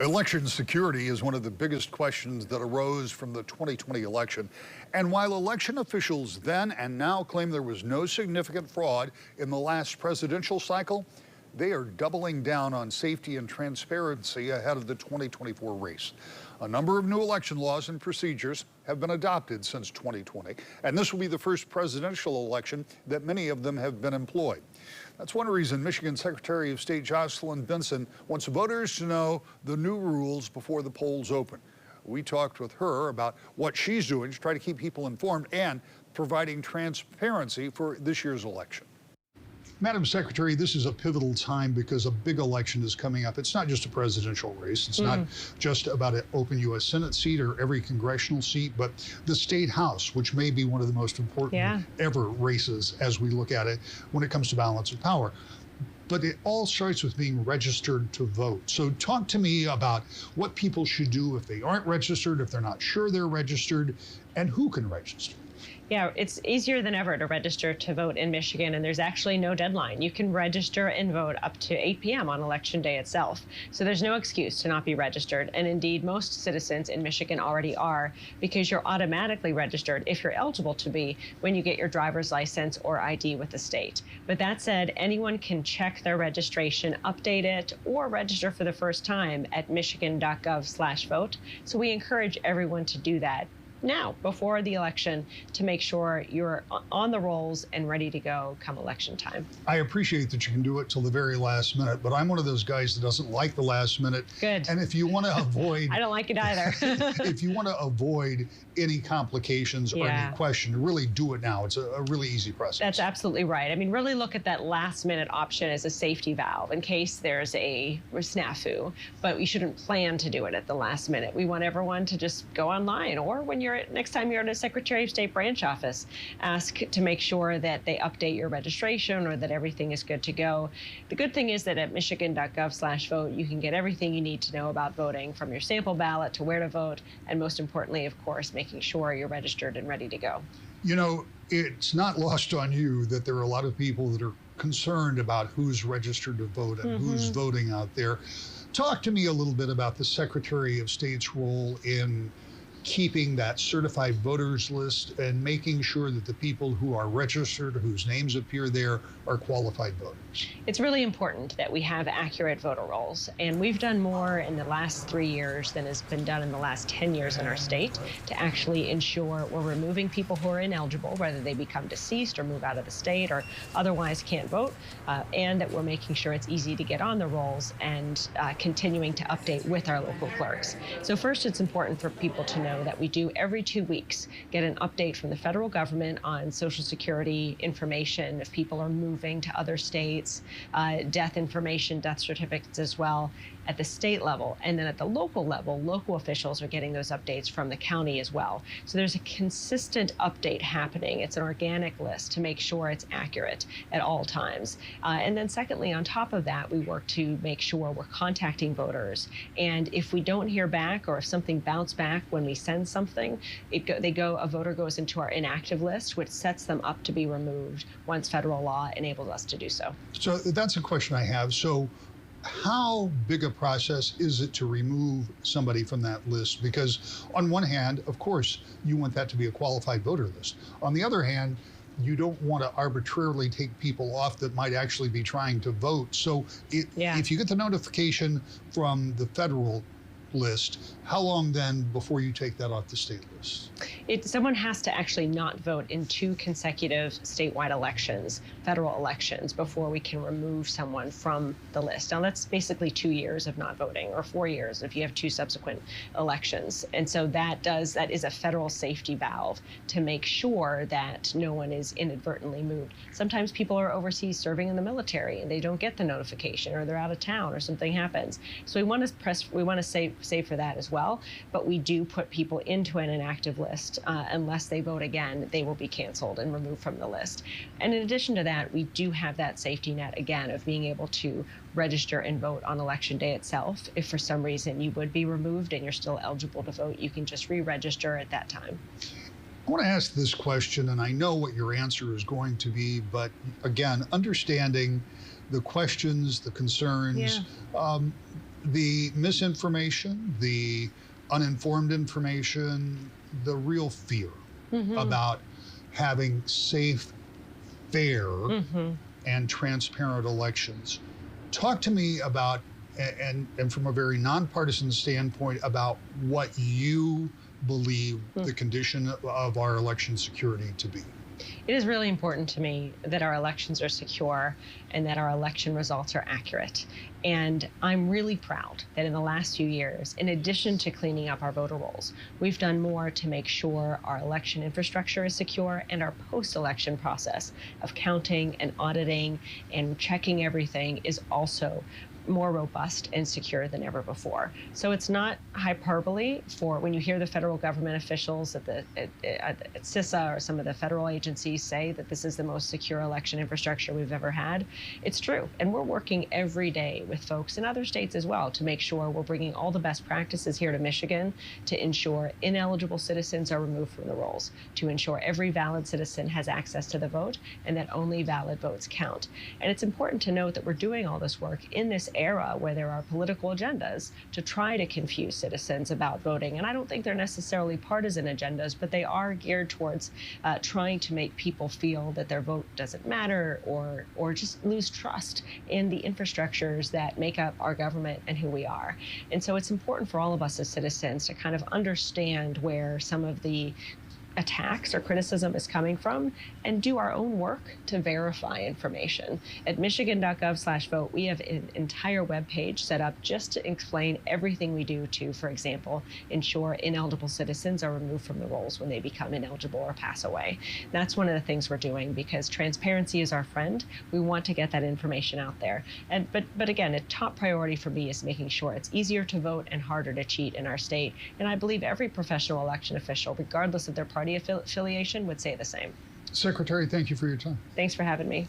Election security is one of the biggest questions that arose from the 2020 election. And while election officials then and now claim there was no significant fraud in the last presidential cycle, they are doubling down on safety and transparency ahead of the 2024 race. A number of new election laws and procedures have been adopted since 2020, and this will be the first presidential election that many of them have been employed. That's one reason Michigan Secretary of State Jocelyn Benson wants voters to know the new rules before the polls open. We talked with her about what she's doing to try to keep people informed and providing transparency for this year's election. Madam Secretary, this is a pivotal time because a big election is coming up. It's not just a presidential race. It's not just about an open U.S. Senate seat or every congressional seat, but the state house, which may be one of the most important ever races as we look at it when it comes to balance of power. But it all starts with being registered to vote. So talk to me about what people should do if they aren't registered, if they're not sure they're registered, and who can register. Yeah, it's easier than ever to register to vote in Michigan, and there's actually no deadline. You can register and vote up to 8 p.m. on Election Day itself. So there's no excuse to not be registered. And indeed, most citizens in Michigan already are, because you're automatically registered if you're eligible to be when you get your driver's license or ID with the state. But that said, anyone can check their registration, update it, or register for the first time at michigan.gov/vote. So we encourage everyone to do that now, before the election, to make sure you're on the rolls and ready to go come election time. I appreciate that you can do it till the very last minute, but I'm one of those guys that doesn't like the last minute. Good. And if you want to avoid... I don't like it either. If you want to avoid any complications or any question, really do it now. It's a really easy process. That's absolutely right. I mean, really look at that last minute option as a safety valve in case there's a snafu, but we shouldn't plan to do it at the last minute. We want everyone to just go online, or when next time you're at a Secretary of State branch office, ask to make sure that they update your registration or that everything is good to go. The good thing is that at michigan.gov/vote, you can get everything you need to know about voting, from your sample ballot to where to vote, and most importantly, of course, making sure you're registered and ready to go. You know, it's not lost on you that there are a lot of people that are concerned about who's registered to vote and who's voting out there. Talk to me a little bit about the Secretary of State's role in keeping that certified voters list and making sure that the people who are registered, whose names appear there, are qualified voters. It's really important that we have accurate voter rolls, and we've done more in the last 3 years than has been done in the last 10 years in our state to actually ensure we're removing people who are ineligible, whether they become deceased or move out of the state or otherwise can't vote, and that we're making sure it's easy to get on the rolls and continuing to update with our local clerks. So first, it's important for people to know that we do every 2 weeks get an update from the federal government on Social Security information if people are moving to other states, death information, death certificates as well at the state level. And then at the local level, local officials are getting those updates from the county as well. So there's a consistent update happening. It's an organic list to make sure it's accurate at all times. And then secondly, on top of that, we work to make sure we're contacting voters. And if we don't hear back, or if something bounced back when we send something, a voter goes into our inactive list, which sets them up to be removed once federal law enables us to do so. So that's a question I have. So how big a process is it to remove somebody from that list? Because on one hand, of course, you want that to be a qualified voter list. On the other hand, you don't want to arbitrarily take people off that might actually be trying to vote. So if you get the notification from the federal list, how long then before you take that off the state list? Someone has to actually not vote in 2 consecutive statewide elections, federal elections, before we can remove someone from the list. Now that's basically 2 years of not voting, or 4 years if you have 2 subsequent elections. And so that is a federal safety valve to make sure that no one is inadvertently moved. Sometimes people are overseas serving in the military and they don't get the notification, or they're out of town or something happens. So we want to save for that as well, but we do put people into an inactive list. Unless they vote again, they will be canceled and removed from the list. And in addition to that, we do have that safety net again of being able to register and vote on election day itself. If for some reason you would be removed and you're still eligible to vote, you can just re-register at that time. I want to ask this question, and I know what your answer is going to be, but again, understanding the questions, the concerns, the misinformation, the uninformed information, the real fear about having safe, fair, and transparent elections. Talk to me about, and from a very nonpartisan standpoint, about what you believe the condition of our election security to be. It is really important to me that our elections are secure and that our election results are accurate. And I'm really proud that in the last few years, in addition to cleaning up our voter rolls, we've done more to make sure our election infrastructure is secure and our post-election process of counting and auditing and checking everything is also more robust and secure than ever before. So it's not hyperbole for when you hear the federal government officials at CISA or some of the federal agencies say that this is the most secure election infrastructure we've ever had. It's true. And we're working every day with folks in other states as well to make sure we're bringing all the best practices here to Michigan to ensure ineligible citizens are removed from the rolls, to ensure every valid citizen has access to the vote and that only valid votes count. And it's important to note that we're doing all this work in this era where there are political agendas to try to confuse citizens about voting. And I don't think they're necessarily partisan agendas, but they are geared towards trying to make people feel that their vote doesn't matter or just lose trust in the infrastructures that make up our government and who we are. And so it's important for all of us as citizens to kind of understand where some of the attacks or criticism is coming from and do our own work to verify information. At michigan.gov/vote, we have an entire web page set up just to explain everything we do to, for example, ensure ineligible citizens are removed from the rolls when they become ineligible or pass away. That's one of the things we're doing because transparency is our friend. We want to get that information out there. But again, a top priority for me is making sure it's easier to vote and harder to cheat in our state. And I believe every professional election official, regardless of their party affiliation, would say the same. Secretary, thank you for your time. Thanks for having me.